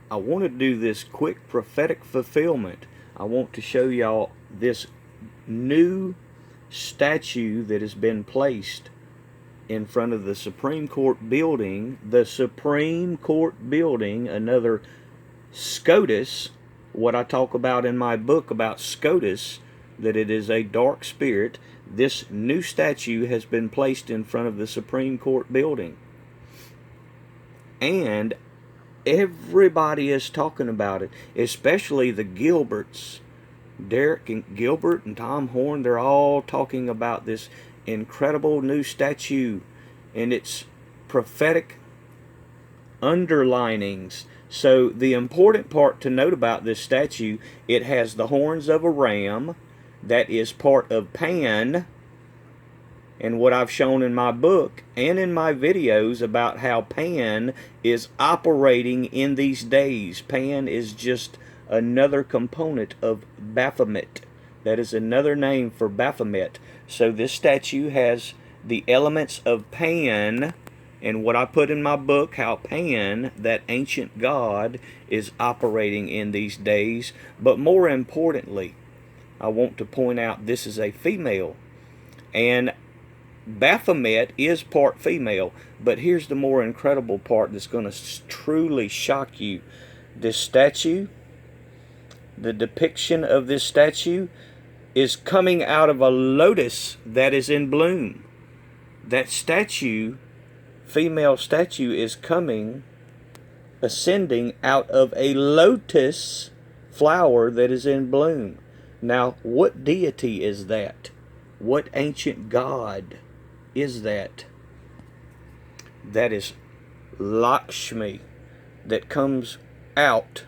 I want to do this quick prophetic fulfillment. I want to show y'all this new statue that has been placed in front of the Supreme Court building. The Supreme Court building, another SCOTUS, what I talk about in my book about SCOTUS, that it is a dark spirit. This new statue has been placed in front of the Supreme Court building. And everybody is talking about it, especially the Gilberts. Derek and Gilbert and Tom Horn, they're all talking about this incredible new statue and its prophetic underlinings. So the important part to note about this statue, it has the horns of a ram. That is part of Pan, and what I've shown in my book and in my videos about how Pan is operating in these days. Pan is just another component of Baphomet. That is another name for Baphomet. So this statue has the elements of Pan, and what I put in my book, how Pan, that ancient god, is operating in these days. But more importantly, I want to point out this is a female, and Baphomet is part female. But here's the more incredible part that's going to truly shock you. This statue, the depiction of this statue, is coming out of a lotus that is in bloom. That statue, female statue, is ascending out of a lotus flower that is in bloom. Now, what deity is that? What ancient god is that? That is Lakshmi, that comes out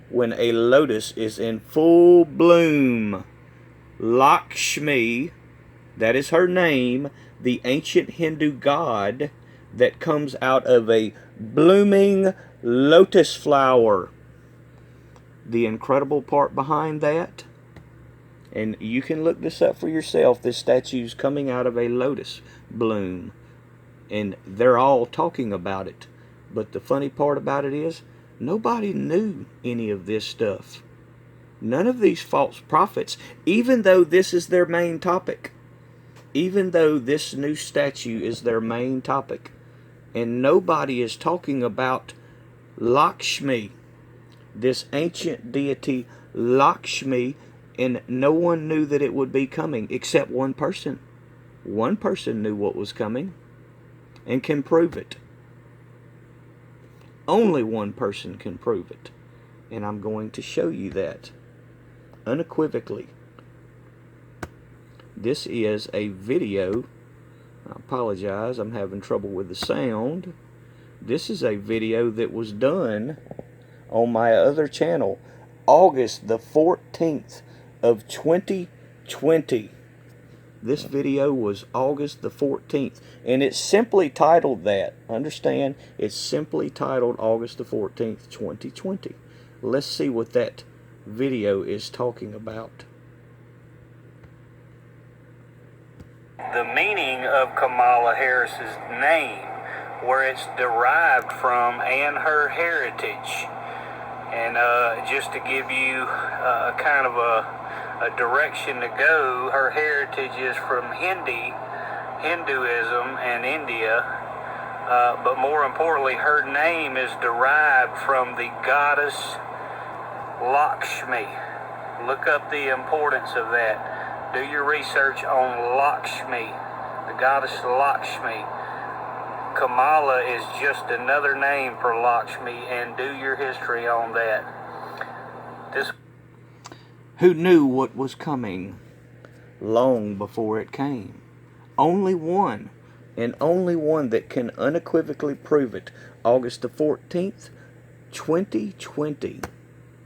when a lotus is in full bloom. Lakshmi, that is her name, the ancient Hindu god that comes out of a blooming lotus flower. The incredible part behind that, and you can look this up for yourself, this statue's coming out of a lotus bloom, and they're all talking about it. But the funny part about it is, nobody knew any of this stuff. None of these false prophets, even though this is their main topic, even though this new statue is their main topic, and nobody is talking about Lakshmi, this ancient deity Lakshmi, and no one knew that it would be coming except one person. One person knew what was coming and can prove it. Only one person can prove it. And I'm going to show you that unequivocally. This is a video. I apologize, I'm having trouble with the sound. This is a video that was done on my other channel, August the 14th of 2020. This video was August the 14th, and it's simply titled that. Understand? It's simply titled August the 14th, 2020. Let's see what that video is talking about. The meaning of Kamala Harris's name, where it's derived from, and her heritage. And just to give you kind of a direction to go, her heritage is from Hinduism and India, but more importantly, her name is derived from the goddess Lakshmi. Look up the importance of that. Do your research on Lakshmi, the goddess Lakshmi. Kamala is just another name for Lakshmi, and do your history on that. Who knew what was coming long before it came? Only one, and only one that can unequivocally prove it. August the 14th, 2020.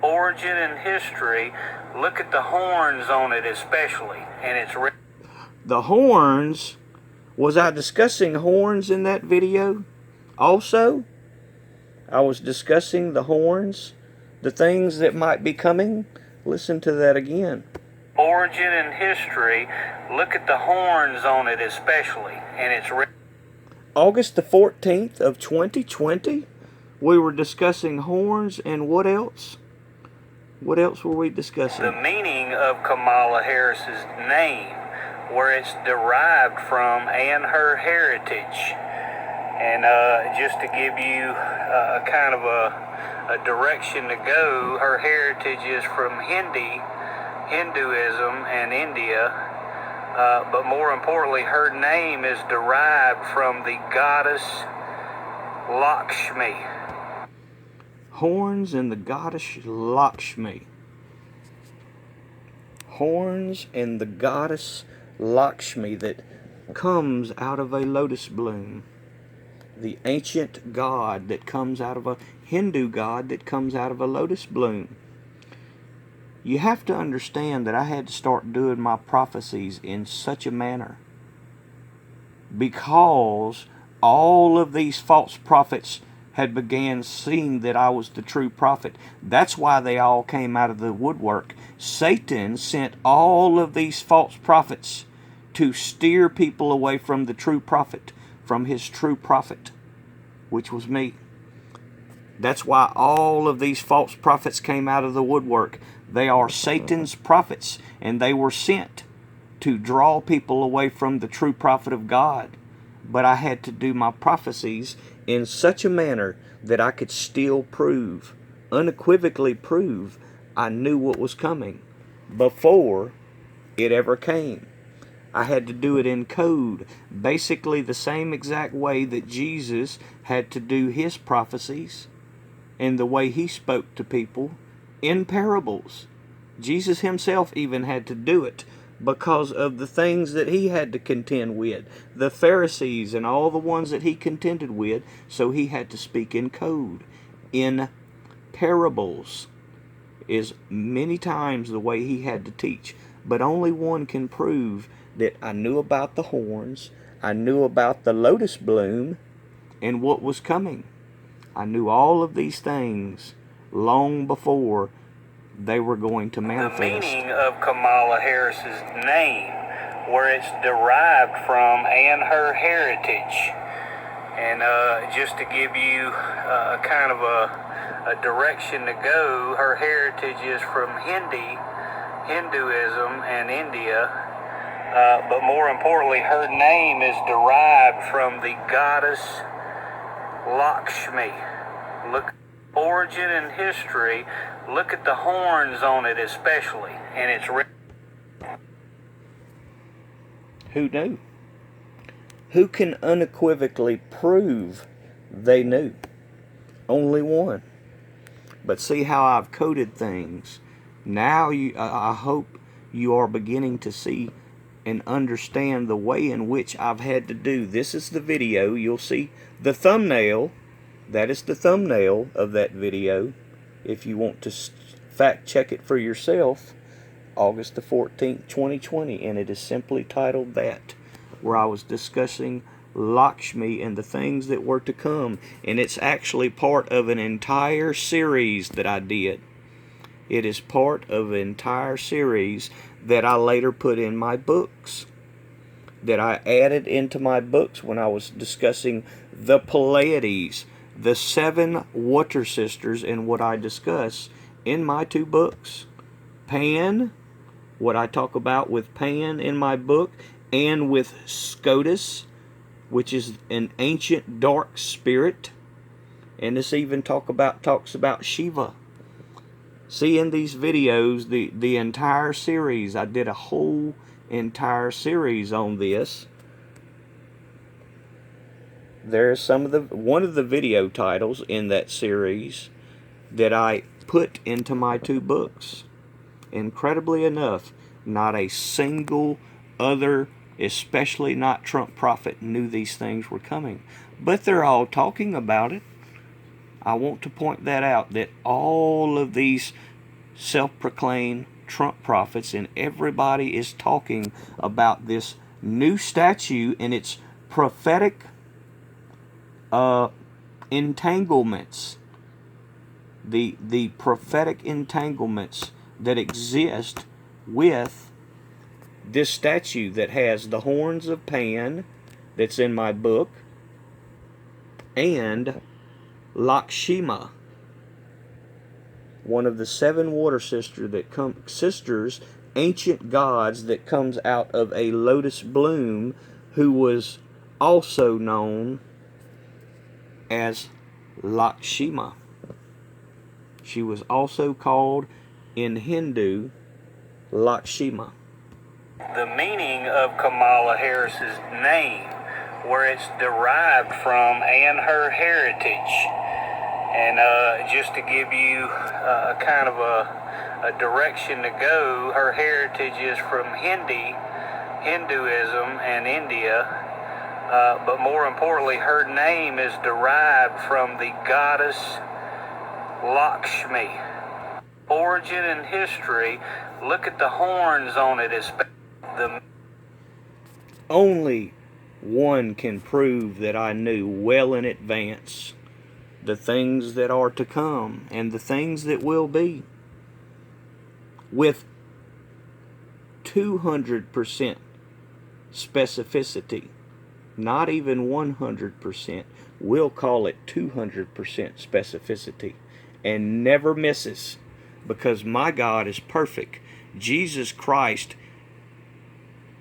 Origin and history. Look at the horns on it especially, and it's the horns. Was I discussing horns in that video? Also, I was discussing the horns, the things that might be coming. Listen to that again. Origin and history. Look at the horns on it especially, and it's August the 14th of 2020. We were discussing horns, and what else? What else were we discussing? The meaning of Kamala Harris's name, where it's derived from, and her heritage. And just to give you kind of a direction to go, her heritage is from Hinduism and India. But more importantly, her name is derived from the goddess Lakshmi. Horns and the goddess Lakshmi. Horns and the goddess Lakshmi that comes out of a lotus bloom. The ancient god that comes out of a Hindu god that comes out of a lotus bloom. You have to understand that I had to start doing my prophecies in such a manner because all of these false prophets had began seeing that I was the true prophet. That's why they all came out of the woodwork. Satan sent all of these false prophets to steer people away from the true prophet, from his true prophet, which was me. That's why all of these false prophets came out of the woodwork. They are Satan's prophets, and they were sent to draw people away from the true prophet of God. But I had to do my prophecies in such a manner that I could still prove, unequivocally prove, I knew what was coming before it ever came. I had to do it in code, basically the same exact way that Jesus had to do his prophecies and the way he spoke to people in parables. Jesus himself even had to do it because of the things that he had to contend with, the Pharisees and all the ones that he contended with, so he had to speak in code, in parables, is many times the way he had to teach. But only one can prove that I knew about the horns, I knew about the lotus bloom, and what was coming. I knew all of these things long before they were going to manifest. The meaning of Kamala Harris's name, where it's derived from, and her heritage. And just to give you kind of a direction to go, her heritage is from Hinduism and India. But more importantly, her name is derived from the goddess Lakshmi. Look at origin and history. Look at the horns on it especially, and it's Who knew? Who can unequivocally prove they knew? Only one. But see how I've coded things. Now I hope you are beginning to see and understand the way in which I've had to do. This is the video. You'll see the thumbnail. That is the thumbnail of that video. If you want to fact check it for yourself, August the 14th, 2020, and it is simply titled that, where I was discussing Lakshmi and the things that were to come, and it's actually part of an entire series that I did. It is part of an entire series that I later put in my books, that I added into my books when I was discussing the Pleiades, the 7 water sisters, and what I discuss in my 2 books. Pan, what I talk about with Pan in my book, and with Scotus, which is an ancient dark spirit, and this even talks about Shiva. See in these videos the entire series. I did a whole entire series on this. There's one of the video titles in that series that I put into my 2 books. Incredibly enough, not a single other, especially not Trump prophet, knew these things were coming. But they're all talking about it. I want to point that out, that all of these self-proclaimed Trump prophets and everybody is talking about this new statue and its prophetic entanglements, the prophetic entanglements that exist with this statue that has the horns of Pan that's in my book, and Lakshmi, one of the 7 water sisters, ancient gods that comes out of a lotus bloom, who was also known as Lakshmi. She was also called in Hindu Lakshmi. The meaning of Kamala Harris's name, where it's derived from, and her heritage. And just to give you kind of a direction to go, her heritage is from Hinduism and India, but more importantly, her name is derived from the goddess Lakshmi. Origin and history, look at the horns on it. Only one can prove that I knew well in advance the things that are to come and the things that will be, with 200% specificity, not even 100%. We'll call it 200% specificity, and never misses, because my God is perfect. Jesus Christ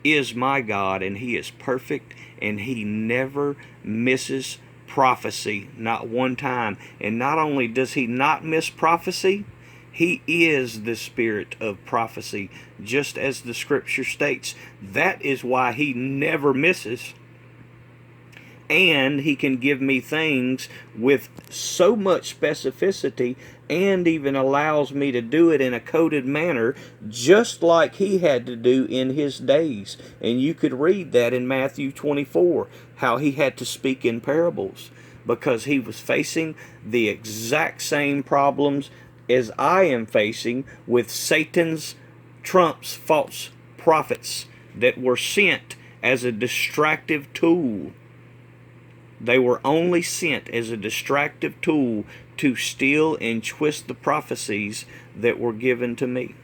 is my God, and He is perfect, and He never misses prophecy, not one time. And not only does He not miss prophecy, He is the spirit of prophecy, just as the scripture states. That is why He never misses. And He can give me things with so much specificity, and even allows me to do it in a coded manner, just like He had to do in His days. And you could read that in Matthew 24, how He had to speak in parables, because He was facing the exact same problems as I am facing with Satan's trumps false prophets that were sent as a distractive tool. They were only sent as a distractive tool to steal and twist the prophecies that were given to me.